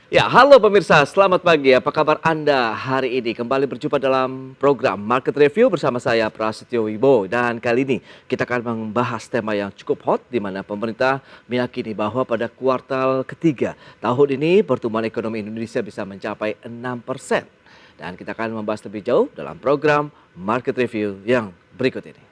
Ya, halo pemirsa, selamat pagi. Apa kabar Anda hari ini? Kembali berjumpa dalam program Market Review bersama saya Prasetyo Wibowo. Dan kali ini kita akan membahas tema yang cukup hot di mana pemerintah meyakini bahwa pada kuartal ketiga tahun ini pertumbuhan ekonomi Indonesia bisa mencapai 6%. Dan kita akan membahas lebih jauh dalam program Market Review yang berikut ini.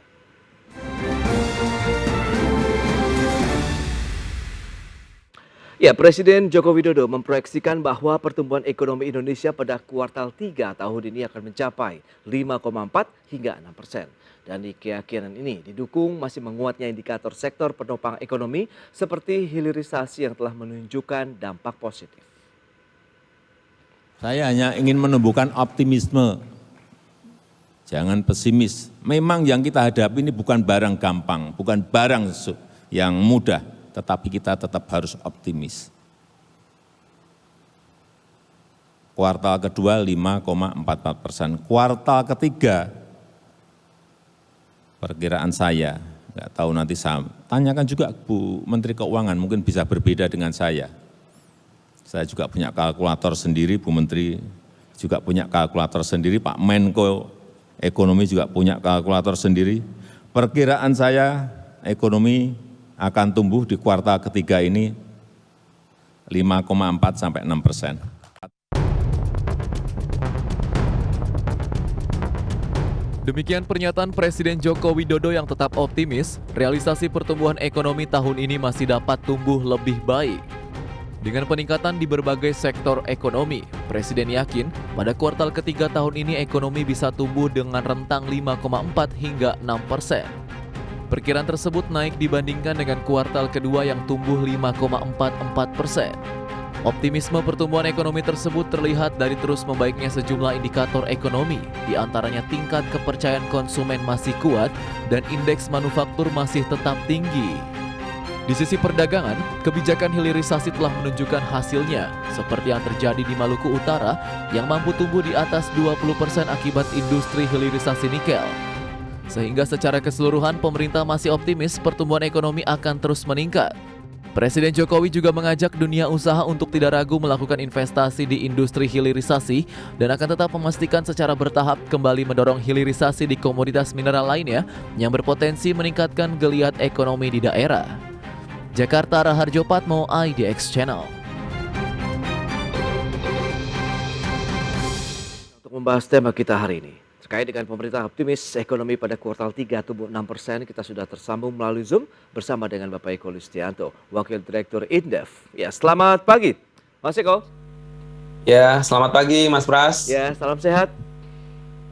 Ya, Presiden Joko Widodo memproyeksikan bahwa pertumbuhan ekonomi Indonesia pada kuartal 3 tahun ini akan mencapai 5,4 hingga 6%. Dan keyakinan ini didukung masih menguatnya indikator sektor penopang ekonomi seperti hilirisasi yang telah menunjukkan dampak positif. Saya hanya ingin menumbuhkan optimisme, jangan pesimis. Memang yang kita hadapi ini bukan barang gampang, bukan barang yang mudah, tetapi kita tetap harus optimis. Kuartal kedua 5,44%, kuartal ketiga perkiraan saya, nggak tahu nanti saya tanyakan juga Bu Menteri Keuangan, mungkin bisa berbeda dengan saya. Saya juga punya kalkulator sendiri, Bu Menteri juga punya kalkulator sendiri, Pak Menko Ekonomi juga punya kalkulator sendiri. Perkiraan saya ekonomi akan tumbuh di kuartal ketiga ini 5,4 sampai 6%. Demikian pernyataan Presiden Joko Widodo yang tetap optimis, realisasi pertumbuhan ekonomi tahun ini masih dapat tumbuh lebih baik. Dengan peningkatan di berbagai sektor ekonomi, Presiden yakin pada kuartal ketiga tahun ini ekonomi bisa tumbuh dengan rentang 5,4 hingga 6%. Perkiraan tersebut naik dibandingkan dengan kuartal kedua yang tumbuh 5,44%. Optimisme pertumbuhan ekonomi tersebut terlihat dari terus membaiknya sejumlah indikator ekonomi, di antaranya tingkat kepercayaan konsumen masih kuat dan indeks manufaktur masih tetap tinggi. Di sisi perdagangan, kebijakan hilirisasi telah menunjukkan hasilnya, seperti yang terjadi di Maluku Utara yang mampu tumbuh di atas 20% akibat industri hilirisasi nikel. Sehingga secara keseluruhan pemerintah masih optimis pertumbuhan ekonomi akan terus meningkat. Presiden Jokowi juga mengajak dunia usaha untuk tidak ragu melakukan investasi di industri hilirisasi dan akan tetap memastikan secara bertahap kembali mendorong hilirisasi di komoditas mineral lainnya yang berpotensi meningkatkan geliat ekonomi di daerah. Jakarta, Raharjo Patmo, IDX Channel. Untuk membahas tema kita hari ini, terkait dengan pemerintah optimis ekonomi pada kuartal 3 tumbuh 6%, kita sudah tersambung melalui Zoom bersama dengan Bapak Eko Listianto, Wakil Direktur Indef. Ya, selamat pagi, Mas Eko. Ya, selamat pagi Mas Pras. Ya, salam sehat.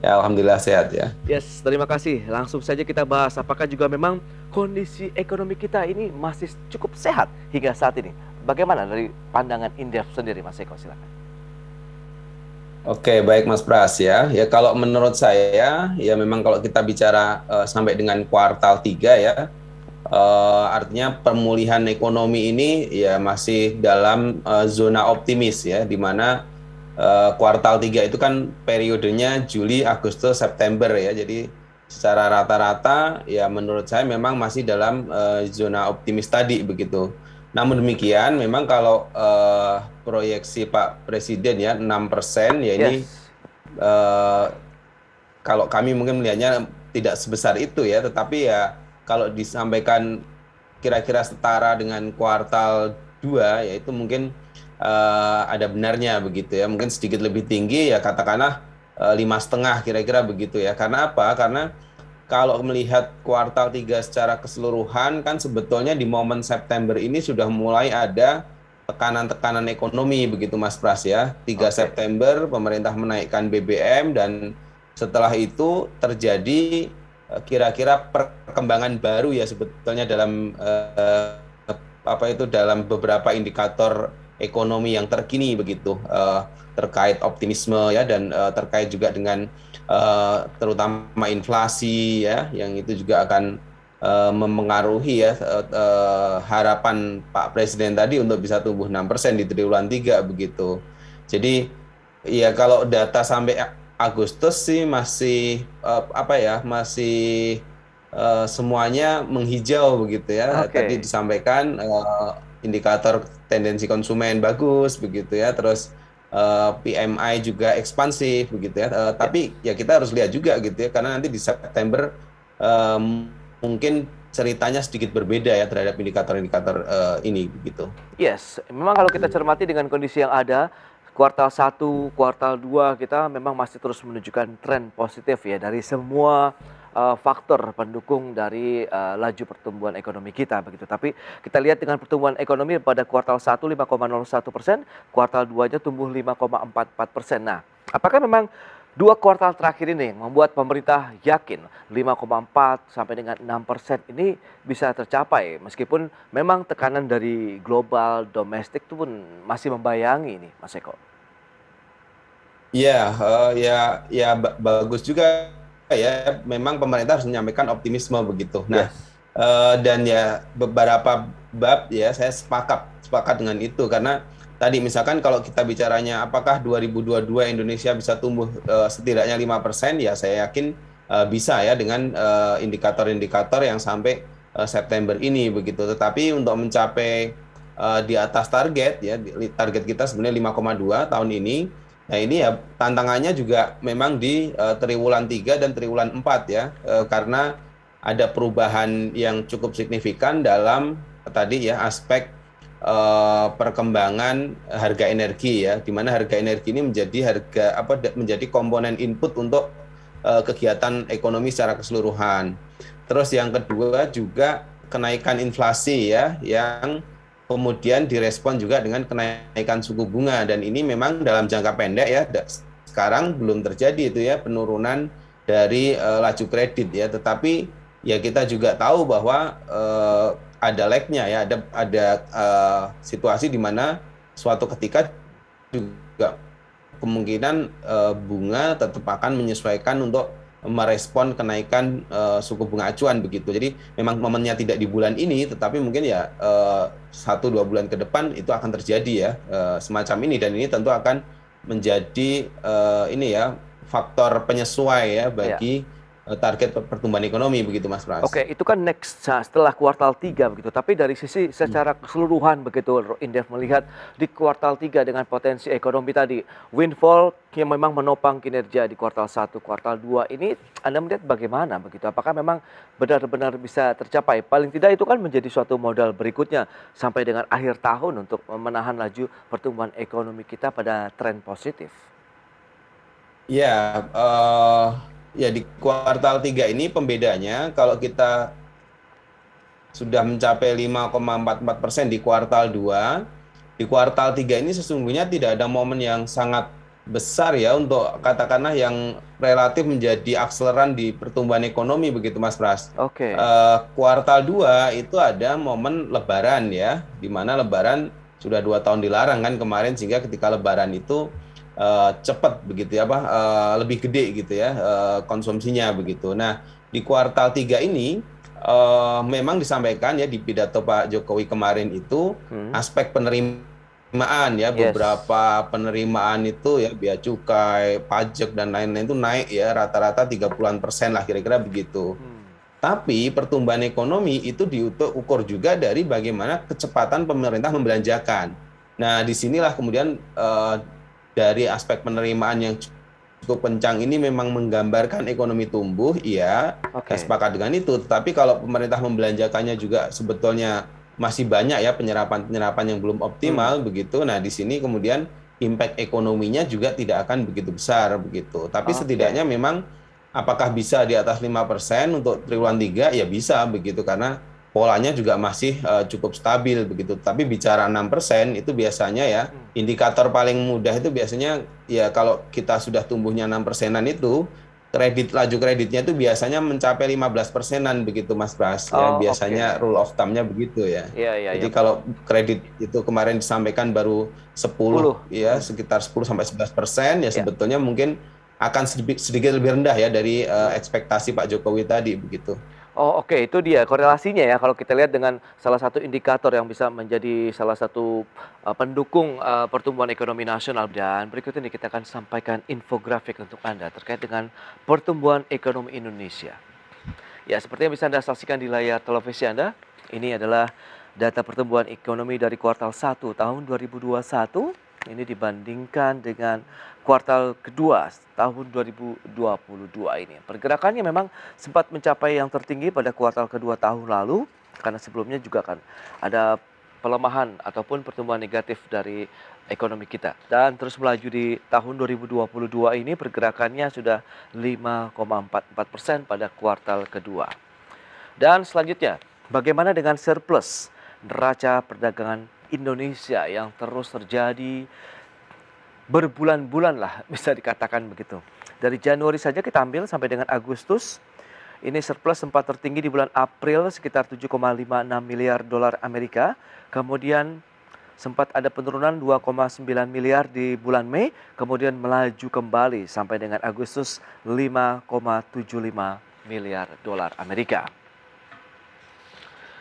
Ya, Alhamdulillah sehat ya. Yes, terima kasih. Langsung saja kita bahas, apakah juga memang kondisi ekonomi kita ini masih cukup sehat hingga saat ini? Bagaimana dari pandangan Indef sendiri, Mas Eko, silakan. Oke, baik Mas Pras ya. Ya kalau menurut saya, ya memang kalau kita bicara sampai dengan kuartal 3 ya, artinya pemulihan ekonomi ini ya masih dalam zona optimis ya, di mana kuartal 3 itu kan periodenya Juli, Agustus, September ya. Jadi secara rata-rata ya menurut saya memang masih dalam zona optimis tadi begitu. Namun demikian memang kalau proyeksi Pak Presiden ya 6% ya ini kalau kami mungkin melihatnya tidak sebesar itu ya, tetapi ya kalau disampaikan kira-kira setara dengan kuartal 2 yaitu mungkin ada benarnya begitu ya, mungkin sedikit lebih tinggi ya katakanlah 5,5 kira-kira begitu ya. Karena apa? Karena kalau melihat kuartal 3 secara keseluruhan kan sebetulnya di momen September ini sudah mulai ada tekanan-tekanan ekonomi begitu Mas Pras ya. 3 September pemerintah menaikkan BBM dan setelah itu terjadi kira-kira perkembangan baru ya sebetulnya dalam dalam beberapa indikator ekonomi yang terkini begitu, terkait optimisme ya dan terkait juga dengan terutama inflasi ya yang itu juga akan memengaruhi ya harapan Pak Presiden tadi untuk bisa tumbuh 6% di triwulan 3 begitu. Jadi ya kalau data sampai Agustus sih masih semuanya menghijau begitu ya. Tadi disampaikan indikator tendensi konsumen bagus begitu ya, terus PMI juga ekspansif begitu ya. Tapi ya kita harus lihat juga gitu ya, karena nanti di September eh, mungkin ceritanya sedikit berbeda ya terhadap indikator-indikator ini begitu. Yes, memang kalau kita cermati dengan kondisi yang ada, kuartal 1, kuartal 2 kita memang masih terus menunjukkan tren positif ya dari semua faktor pendukung dari laju pertumbuhan ekonomi kita begitu. Tapi kita lihat dengan pertumbuhan ekonomi pada kuartal 1 5,01%, kuartal 2-nya tumbuh 5,44%. Nah, apakah memang dua kuartal terakhir ini yang membuat pemerintah yakin 5,4 sampai dengan 6% ini bisa tercapai meskipun memang tekanan dari global, domestik itu pun masih membayangi ini, Mas Eko. Iya, bagus juga ya. Memang pemerintah harus menyampaikan optimisme begitu. Nah, Yes. dan ya beberapa bab ya saya sepakat dengan itu, karena tadi misalkan kalau kita bicaranya apakah 2022 Indonesia bisa tumbuh setidaknya 5%, ya saya yakin bisa ya dengan indikator-indikator yang sampai September ini begitu. Tetapi untuk mencapai di atas target ya, target kita sebenarnya 5,2 tahun ini. Nah ini ya tantangannya juga memang di triwulan 3 dan triwulan 4 ya, karena ada perubahan yang cukup signifikan dalam tadi ya aspek perkembangan harga energi ya, di mana harga energi ini menjadi komponen input untuk kegiatan ekonomi secara keseluruhan. Terus yang kedua juga kenaikan inflasi ya, yang kemudian direspon juga dengan kenaikan suku bunga, dan ini memang dalam jangka pendek ya sekarang belum terjadi itu ya penurunan dari laju kredit ya, tetapi ya kita juga tahu bahwa ada lag-nya ya, ada situasi di mana suatu ketika juga kemungkinan bunga tetap akan menyesuaikan untuk merespon kenaikan suku bunga acuan begitu. Jadi memang momennya tidak di bulan ini, tetapi mungkin ya 1-2 bulan ke depan itu akan terjadi ya semacam ini, dan ini tentu akan menjadi ini ya faktor penyesuai ya bagi target pertumbuhan ekonomi begitu Mas Pras. Oke, itu kan next setelah kuartal 3 begitu. Tapi dari sisi secara keseluruhan begitu Indef melihat di kuartal 3 dengan potensi ekonomi tadi, windfall yang memang menopang kinerja di kuartal 1, kuartal 2 ini Anda melihat bagaimana begitu? Apakah memang benar-benar bisa tercapai? Paling tidak itu kan menjadi suatu modal berikutnya sampai dengan akhir tahun untuk menahan laju pertumbuhan ekonomi kita pada tren positif. Ya, ya di kuartal 3 ini pembedanya kalau kita sudah mencapai 5,44% di kuartal 2, di kuartal 3 ini sesungguhnya tidak ada momen yang sangat besar ya untuk katakanlah yang relatif menjadi akseleran di pertumbuhan ekonomi begitu Mas Pras. Oke. Kuartal 2 itu ada momen Lebaran ya, di mana Lebaran sudah 2 tahun dilarang kan kemarin, sehingga ketika Lebaran itu cepat begitu ya, lebih gede gitu ya konsumsinya begitu. Nah di kuartal 3 ini memang disampaikan ya di pidato Pak Jokowi kemarin itu aspek penerimaan ya, beberapa penerimaan itu ya bea cukai, pajak dan lain-lain itu naik ya rata-rata 30% lah kira-kira begitu. Tapi pertumbuhan ekonomi itu diukur juga dari bagaimana kecepatan pemerintah membelanjakan. Nah disinilah kemudian dari aspek penerimaan yang cukup kencang ini memang menggambarkan ekonomi tumbuh, iya, saya sepakat dengan itu. Tetapi kalau pemerintah membelanjakannya juga sebetulnya masih banyak ya penyerapan yang belum optimal begitu. Nah di sini kemudian impact ekonominya juga tidak akan begitu besar begitu. Tapi setidaknya memang apakah bisa di atas 5% untuk triwulan 3? Ya bisa begitu, karena polanya juga masih cukup stabil begitu. Tapi bicara 6% itu biasanya ya indikator paling mudah itu biasanya ya kalau kita sudah tumbuhnya 6%-an itu laju kreditnya itu biasanya mencapai 15%-an begitu Mas Pras. Ya biasanya rule of thumb-nya begitu ya. Jadi kalau kredit itu kemarin disampaikan baru 10 ya, sekitar 10 sampai 11% ya sebetulnya mungkin akan sedikit lebih rendah ya dari ekspektasi Pak Jokowi tadi begitu. Oh oke, itu dia korelasinya ya kalau kita lihat dengan salah satu indikator yang bisa menjadi salah satu pendukung pertumbuhan ekonomi nasional. Dan berikut ini kita akan sampaikan infografik untuk Anda terkait dengan pertumbuhan ekonomi Indonesia. Ya seperti yang bisa Anda saksikan di layar televisi Anda, ini adalah data pertumbuhan ekonomi dari kuartal 1 tahun 2021 ini dibandingkan dengan kuartal kedua tahun 2022 ini. Pergerakannya memang sempat mencapai yang tertinggi pada kuartal kedua tahun lalu karena sebelumnya juga kan ada pelemahan ataupun pertumbuhan negatif dari ekonomi kita. Dan terus melaju di tahun 2022 ini pergerakannya sudah 5,44% pada kuartal kedua. Dan selanjutnya, bagaimana dengan surplus neraca perdagangan Indonesia yang terus terjadi berbulan-bulan lah bisa dikatakan begitu. Dari Januari saja kita ambil sampai dengan Agustus, ini surplus sempat tertinggi di bulan April sekitar 7,56 miliar dolar Amerika. Kemudian sempat ada penurunan 2,9 miliar di bulan Mei, kemudian melaju kembali sampai dengan Agustus 5,75 miliar dolar Amerika.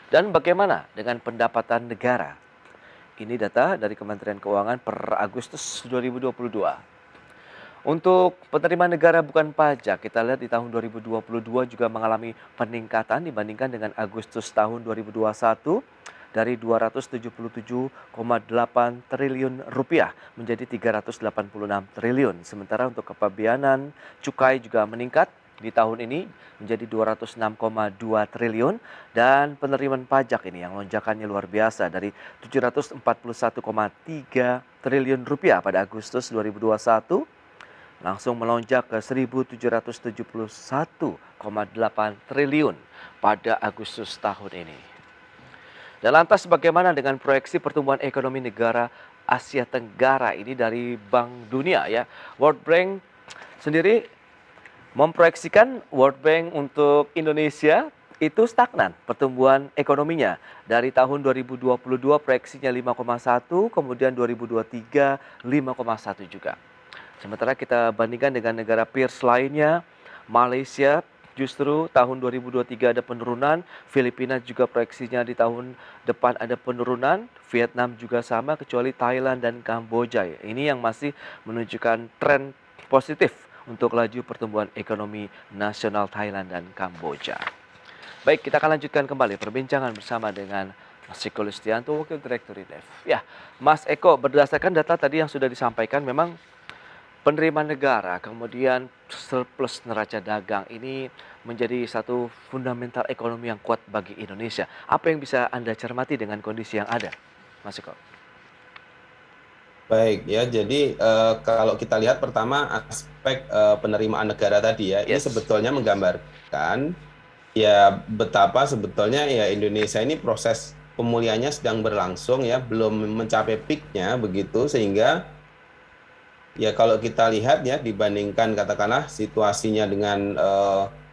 Dan bagaimana dengan pendapatan negara? Ini data dari Kementerian Keuangan per Agustus 2022. Untuk penerimaan negara bukan pajak, kita lihat di tahun 2022 juga mengalami peningkatan dibandingkan dengan Agustus tahun 2021 dari 277,8 triliun rupiah menjadi 386 triliun. Sementara untuk kepabeanan cukai juga meningkat di tahun ini menjadi 206,2 triliun dan penerimaan pajak ini yang lonjakannya luar biasa dari 741,3 triliun rupiah pada Agustus 2021 langsung melonjak ke 1.771,8 triliun pada Agustus tahun ini. Dan lantas bagaimana dengan proyeksi pertumbuhan ekonomi negara Asia Tenggara ini dari Bank Dunia ya. World Bank sendiri memproyeksikan World Bank untuk Indonesia itu stagnan pertumbuhan ekonominya. Dari tahun 2022 proyeksinya 5,1, kemudian 2023 5,1 juga. Sementara kita bandingkan dengan negara peers lainnya, Malaysia justru tahun 2023 ada penurunan, Filipina juga proyeksinya di tahun depan ada penurunan, Vietnam juga sama kecuali Thailand dan Kamboja. Ini yang masih menunjukkan tren positif untuk laju pertumbuhan ekonomi nasional Thailand dan Kamboja. Baik, kita akan lanjutkan kembali perbincangan bersama dengan Mas Eko Listianto, Wakil Direktur INDEF. Ya, Mas Eko, berdasarkan data tadi yang sudah disampaikan, memang penerimaan negara, kemudian surplus neraca dagang ini menjadi satu fundamental ekonomi yang kuat bagi Indonesia. Apa yang bisa Anda cermati dengan kondisi yang ada, Mas Eko? Baik ya, jadi kalau kita lihat pertama aspek penerimaan negara tadi ya, ini sebetulnya menggambarkan ya betapa sebetulnya ya Indonesia ini proses pemulihannya sedang berlangsung ya, belum mencapai peaknya begitu, sehingga ya kalau kita lihat ya dibandingkan katakanlah situasinya dengan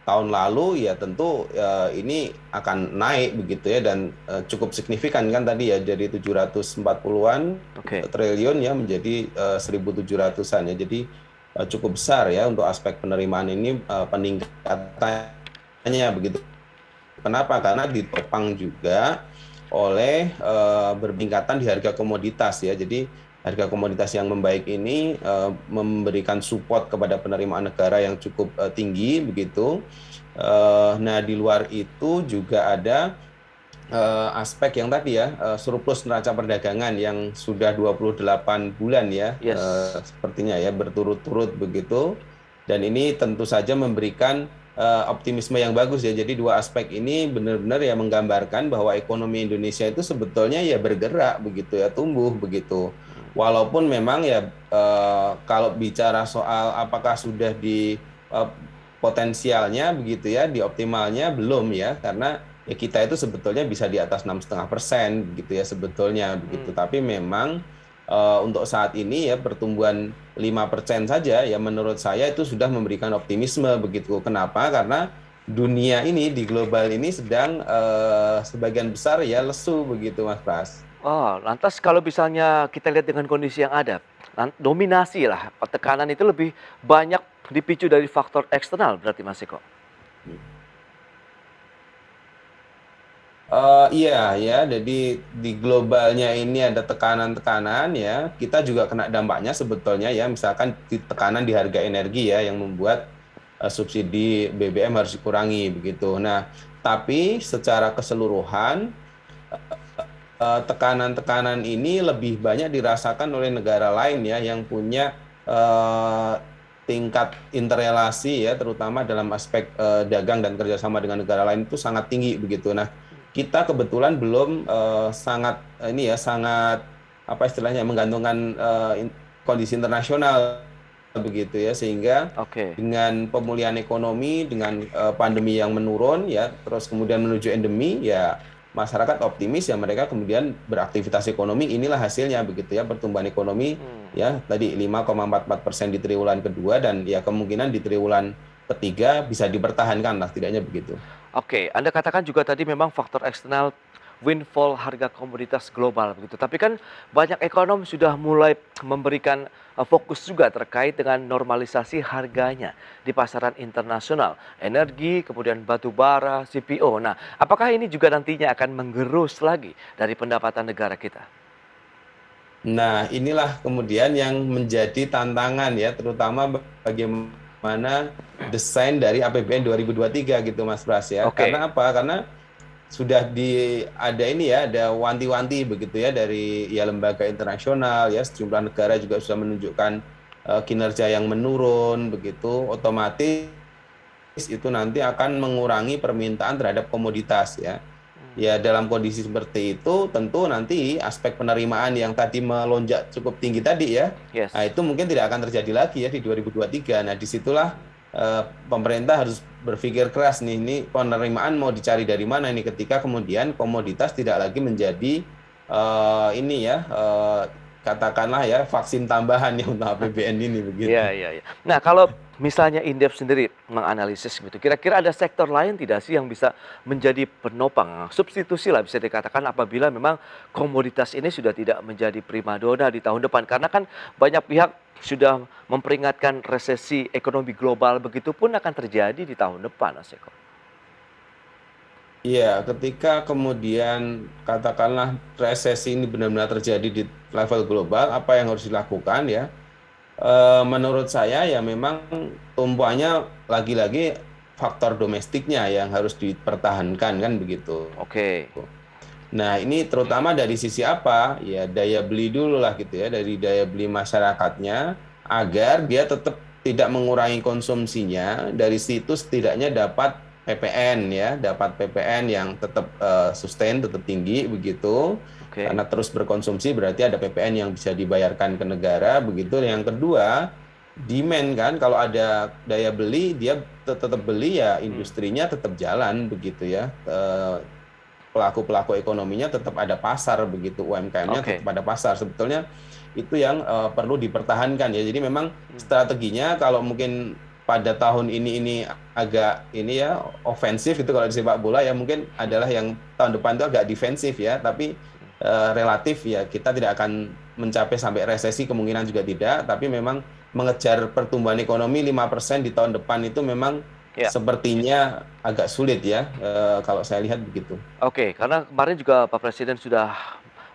tahun lalu ya tentu ini akan naik begitu ya, dan cukup signifikan kan tadi ya, dari 740-an triliun ya menjadi 1.700-an ya, jadi cukup besar ya untuk aspek penerimaan ini peningkatannya begitu. Kenapa? Karena ditopang juga oleh berpeningkatan di harga komoditas ya, jadi harga komoditas yang membaik ini memberikan support kepada penerimaan negara yang cukup tinggi begitu. Nah, di luar itu juga ada aspek yang tadi ya, surplus neraca perdagangan yang sudah 28 bulan ya, sepertinya ya berturut-turut begitu. Dan ini tentu saja memberikan optimisme yang bagus ya. Jadi dua aspek ini benar-benar ya menggambarkan bahwa ekonomi Indonesia itu sebetulnya ya bergerak begitu ya, tumbuh begitu. Walaupun memang ya kalau bicara soal apakah sudah di potensialnya begitu ya, di optimalnya belum ya, karena ya kita itu sebetulnya bisa di atas 6,5% gitu ya sebetulnya begitu. Tapi memang untuk saat ini ya pertumbuhan 5% saja ya menurut saya itu sudah memberikan optimisme begitu. Kenapa? Karena dunia ini di global ini sedang sebagian besar ya lesu begitu Mas Pras. Oh, lantas kalau misalnya kita lihat dengan kondisi yang ada, dominasi lah, tekanan itu lebih banyak dipicu dari faktor eksternal berarti Mas Eko? Iya ya, jadi di globalnya ini ada tekanan-tekanan ya, kita juga kena dampaknya sebetulnya ya, misalkan tekanan di harga energi ya yang membuat subsidi BBM harus dikurangi begitu. Nah, tapi secara keseluruhan tekanan-tekanan ini lebih banyak dirasakan oleh negara lain ya yang punya eh, tingkat interrelasi ya terutama dalam aspek dagang dan kerjasama dengan negara lain itu sangat tinggi begitu. Nah, kita kebetulan belum sangat ini ya sangat apa istilahnya menggantungkan kondisi internasional begitu ya sehingga Oke. dengan pemulihan ekonomi dengan pandemi yang menurun ya terus kemudian menuju endemi ya masyarakat optimis ya mereka kemudian beraktivitas ekonomi inilah hasilnya begitu ya pertumbuhan ekonomi ya tadi 5,44% di triwulan kedua dan ya kemungkinan di triwulan ketiga bisa dipertahankan lah tidaknya begitu. Oke, Anda katakan juga tadi memang faktor eksternal windfall harga komoditas global begitu. Tapi kan banyak ekonom sudah mulai memberikan fokus juga terkait dengan normalisasi harganya di pasaran internasional, energi, kemudian batu bara, CPO. Nah, apakah ini juga nantinya akan menggerus lagi dari pendapatan negara kita? Nah, inilah kemudian yang menjadi tantangan ya, terutama bagaimana desain dari APBN 2023 gitu Mas Pras ya. Oke. Karena apa? Karena sudah ada ini ya, ada wanti-wanti begitu ya dari ya lembaga internasional ya, sejumlah negara juga sudah menunjukkan kinerja yang menurun begitu, otomatis itu nanti akan mengurangi permintaan terhadap komoditas ya. Ya dalam kondisi seperti itu tentu nanti aspek penerimaan yang tadi melonjak cukup tinggi tadi ya, Yes. nah itu mungkin tidak akan terjadi lagi ya di 2023. Nah disitulah pemerintah harus berpikir keras nih, ini penerimaan mau dicari dari mana ini ketika kemudian komoditas tidak lagi menjadi ini ya katakanlah ya vaksin tambahan ya untuk APBN ini begitu. Iya, iya, iya. Nah, kalau misalnya Indef sendiri menganalisis gitu, kira-kira ada sektor lain tidak sih yang bisa menjadi penopang, substitusi lah bisa dikatakan apabila memang komoditas ini sudah tidak menjadi primadona di tahun depan? Karena kan banyak pihak sudah memperingatkan resesi ekonomi global, begitu pun akan terjadi di tahun depan, Mas Eko. Iya, ketika kemudian katakanlah resesi ini benar-benar terjadi di level global, apa yang harus dilakukan ya? Menurut saya ya memang tumpuannya lagi-lagi faktor domestiknya yang harus dipertahankan kan begitu. Oke. Nah, ini terutama dari sisi apa? Ya daya beli dulu lah gitu ya, dari daya beli masyarakatnya agar dia tetap tidak mengurangi konsumsinya, dari situ setidaknya dapat PPN ya, dapat PPN yang tetap sustain, tetap tinggi begitu. Oke. Karena terus berkonsumsi berarti ada PPN yang bisa dibayarkan ke negara begitu. Yang kedua, demand kan kalau ada daya beli dia tetap beli ya industrinya tetap jalan begitu ya. Pelaku-pelaku ekonominya tetap ada pasar begitu, UMKM-nya Oke. tetap ada pasar. Sebetulnya itu yang perlu dipertahankan ya. Jadi memang strateginya kalau mungkin pada tahun ini agak ini ya ofensif itu kalau di sepak bola ya mungkin adalah yang tahun depan itu agak defensif ya, tapi relatif ya kita tidak akan mencapai sampai resesi, kemungkinan juga tidak, tapi memang mengejar pertumbuhan ekonomi 5% di tahun depan itu memang Ya. sepertinya agak sulit ya kalau saya lihat begitu. Oke, karena kemarin juga Pak Presiden sudah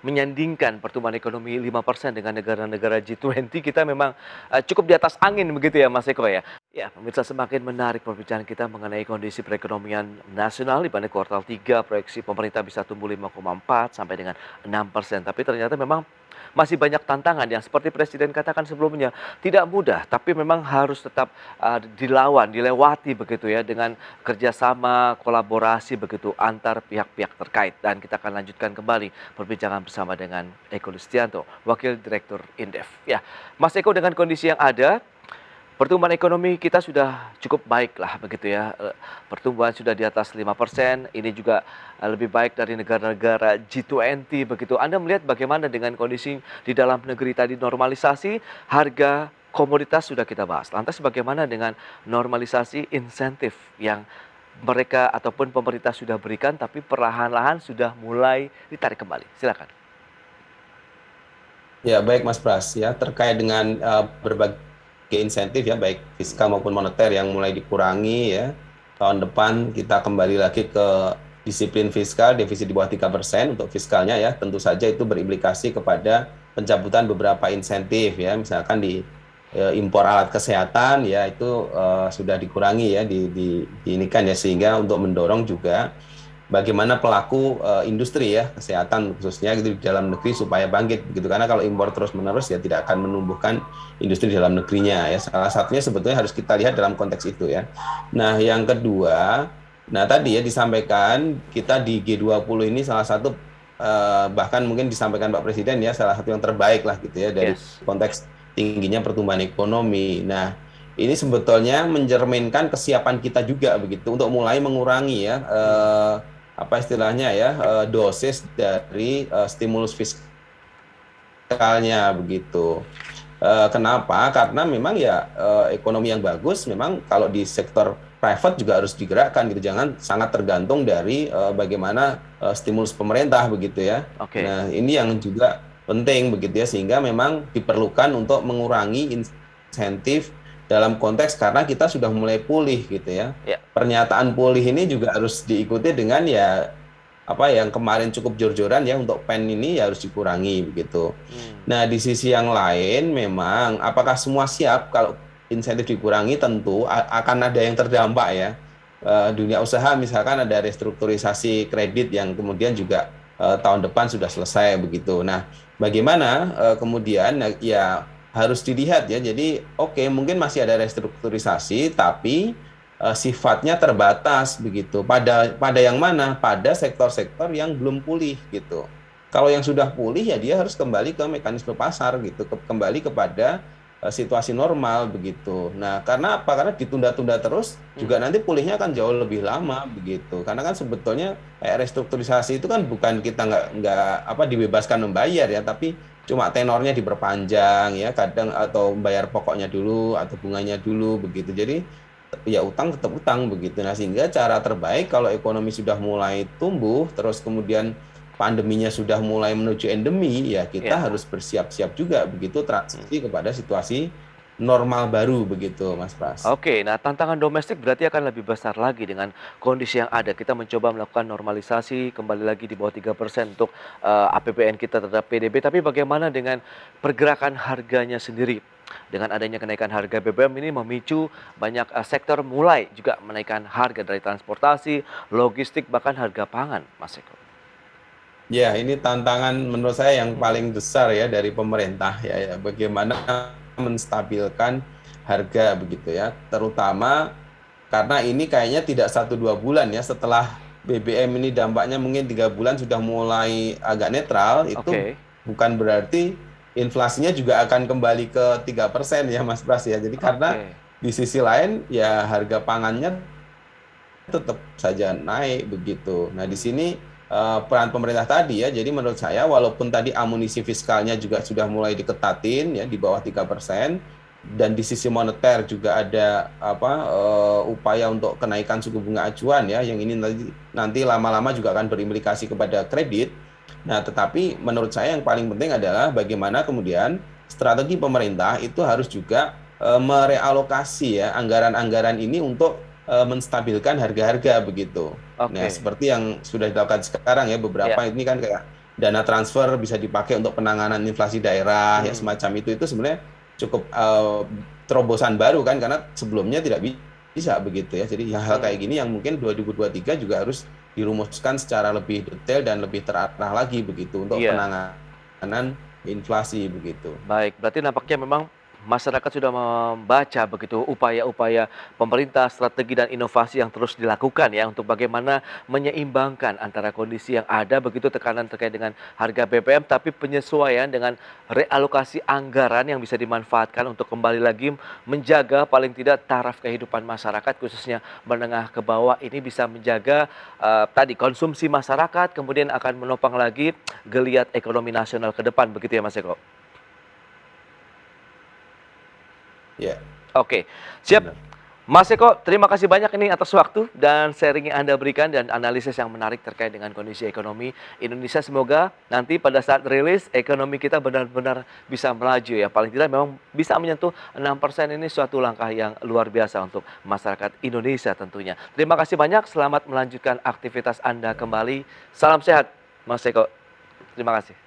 menyandingkan pertumbuhan ekonomi 5% dengan negara-negara G20, kita memang cukup di atas angin begitu ya Mas Eko ya. Ya, pemirsa, semakin menarik perbincangan kita mengenai kondisi perekonomian nasional di mana kuartal 3 proyeksi pemerintah bisa tumbuh 5,4 sampai dengan 6%. Tapi ternyata memang masih banyak tantangan yang seperti Presiden katakan sebelumnya, tidak mudah, tapi memang harus tetap dilawan, dilewati begitu ya dengan kerjasama, kolaborasi begitu antar pihak-pihak terkait. Dan kita akan lanjutkan kembali perbincangan bersama dengan Eko Listianto, Wakil Direktur Indef. Ya, Mas Eko, dengan kondisi yang ada, pertumbuhan ekonomi kita sudah cukup baik lah begitu ya. Pertumbuhan sudah di atas 5%, ini juga lebih baik dari negara-negara G20 begitu. Anda melihat bagaimana dengan kondisi di dalam negeri tadi, normalisasi harga komoditas sudah kita bahas. Lantas bagaimana dengan normalisasi insentif yang mereka ataupun pemerintah sudah berikan tapi perlahan-lahan sudah mulai ditarik kembali. Silakan. Ya, baik Mas Pras ya, terkait dengan berbagai insentif ya baik fiskal maupun moneter yang mulai dikurangi ya. Tahun depan kita kembali lagi ke disiplin fiskal, defisit di bawah 3% untuk fiskalnya ya. Tentu saja itu berimplikasi kepada pencabutan beberapa insentif ya. Misalkan di impor alat kesehatan ya itu sudah dikurangi ya inikan ya sehingga untuk mendorong juga bagaimana pelaku industri ya kesehatan khususnya gitu di dalam negeri supaya bangkit begitu, karena kalau impor terus-menerus ya tidak akan menumbuhkan industri di dalam negerinya ya. Salah satunya sebetulnya harus kita lihat dalam konteks itu ya. Nah, yang kedua, nah tadi ya disampaikan kita di G20 ini salah satu bahkan mungkin disampaikan Pak Presiden ya salah satu yang terbaik lah gitu ya dari Yes. konteks tingginya pertumbuhan ekonomi. Nah, ini sebetulnya mencerminkan kesiapan kita juga begitu untuk mulai mengurangi ya apa istilahnya ya dosis dari stimulus fiskalnya begitu. Kenapa? Karena memang ya ekonomi yang bagus memang kalau di sektor private juga harus digerakkan gitu. Jangan sangat tergantung dari bagaimana stimulus pemerintah begitu ya. Oke. Nah, ini yang juga penting begitu ya, sehingga memang diperlukan untuk mengurangi insentif dalam konteks karena kita sudah mulai pulih gitu ya. Ya. Pernyataan pulih ini juga harus diikuti dengan ya apa yang kemarin cukup jor-joran ya untuk PEN ini ya harus dikurangi begitu. Nah, di sisi yang lain memang apakah semua siap kalau insentif dikurangi, tentu akan ada yang terdampak ya. Dunia usaha misalkan ada restrukturisasi kredit yang kemudian juga tahun depan sudah selesai begitu. Nah, bagaimana kemudian ya harus dilihat ya. Jadi oke, mungkin masih ada restrukturisasi tapi sifatnya terbatas begitu. Pada yang mana? Pada sektor-sektor yang belum pulih gitu. Kalau yang sudah pulih ya dia harus kembali ke mekanisme pasar gitu, kembali kepada situasi normal begitu. Nah, karena apa? Karena ditunda-tunda terus juga nanti pulihnya akan jauh lebih lama begitu. Karena kan sebetulnya restrukturisasi itu kan bukan kita nggak apa dibebaskan membayar ya, tapi cuma tenornya diperpanjang ya, kadang atau bayar pokoknya dulu atau bunganya dulu begitu. Jadi ya utang tetap utang begitu. Nah, sehingga cara terbaik kalau ekonomi sudah mulai tumbuh terus kemudian pandeminya sudah mulai menuju endemi ya kita Ya. harus bersiap-siap juga begitu transisi kepada situasi normal baru begitu Mas Pras. Oke, nah tantangan domestik berarti akan lebih besar lagi dengan kondisi yang ada. Kita mencoba melakukan normalisasi kembali lagi di bawah 3% untuk APBN kita terhadap PDB. Tapi bagaimana dengan pergerakan harganya sendiri? Dengan adanya kenaikan harga BBM ini memicu banyak sektor mulai juga menaikkan harga dari transportasi, logistik, bahkan harga pangan, Mas Eko. Ya, ini tantangan menurut saya yang paling besar ya dari pemerintah ya, bagaimana menstabilkan harga begitu ya, terutama karena ini kayaknya tidak 1-2 bulan ya setelah BBM ini dampaknya mungkin 3 bulan sudah mulai agak netral, itu Oke. bukan berarti inflasinya juga akan kembali ke 3% ya Mas Pras ya. Jadi karena Oke. di sisi lain ya harga pangannya tetap saja naik begitu. Nah, di sini peran pemerintah tadi ya. Jadi menurut saya walaupun tadi amunisi fiskalnya juga sudah mulai diketatin ya di bawah 3% dan di sisi moneter juga ada upaya untuk kenaikan suku bunga acuan ya yang ini nanti lama-lama juga akan berimplikasi kepada kredit. Nah, tetapi menurut saya yang paling penting adalah bagaimana kemudian strategi pemerintah itu harus juga merealokasi ya anggaran-anggaran ini untuk menstabilkan harga-harga begitu. Nah, Oke. seperti yang sudah dilakukan sekarang ya beberapa Ya. ini kan kayak dana transfer bisa dipakai untuk penanganan inflasi daerah ya Hmm. semacam itu sebenarnya cukup terobosan baru kan karena sebelumnya tidak bisa begitu ya. Jadi hal kayak gini yang mungkin 2023 juga harus dirumuskan secara lebih detail dan lebih terarah lagi begitu untuk Iya. penanganan inflasi begitu. Baik, berarti nampaknya memang masyarakat sudah membaca begitu upaya-upaya pemerintah, strategi dan inovasi yang terus dilakukan ya untuk bagaimana menyeimbangkan antara kondisi yang ada begitu tekanan terkait dengan harga BBM tapi penyesuaian dengan realokasi anggaran yang bisa dimanfaatkan untuk kembali lagi menjaga paling tidak taraf kehidupan masyarakat khususnya menengah ke bawah ini bisa menjaga tadi konsumsi masyarakat kemudian akan menopang lagi geliat ekonomi nasional ke depan begitu ya Mas Eko. Ya, Oke, siap. benar. Mas Eko, terima kasih banyak ini atas waktu dan sharing yang Anda berikan dan analisis yang menarik terkait dengan kondisi ekonomi Indonesia. Semoga nanti pada saat rilis ekonomi kita benar-benar bisa melaju ya. Paling tidak memang bisa menyentuh 6% ini suatu langkah yang luar biasa untuk masyarakat Indonesia tentunya. Terima kasih banyak, selamat melanjutkan aktivitas Anda kembali. Salam sehat, Mas Eko. Terima kasih.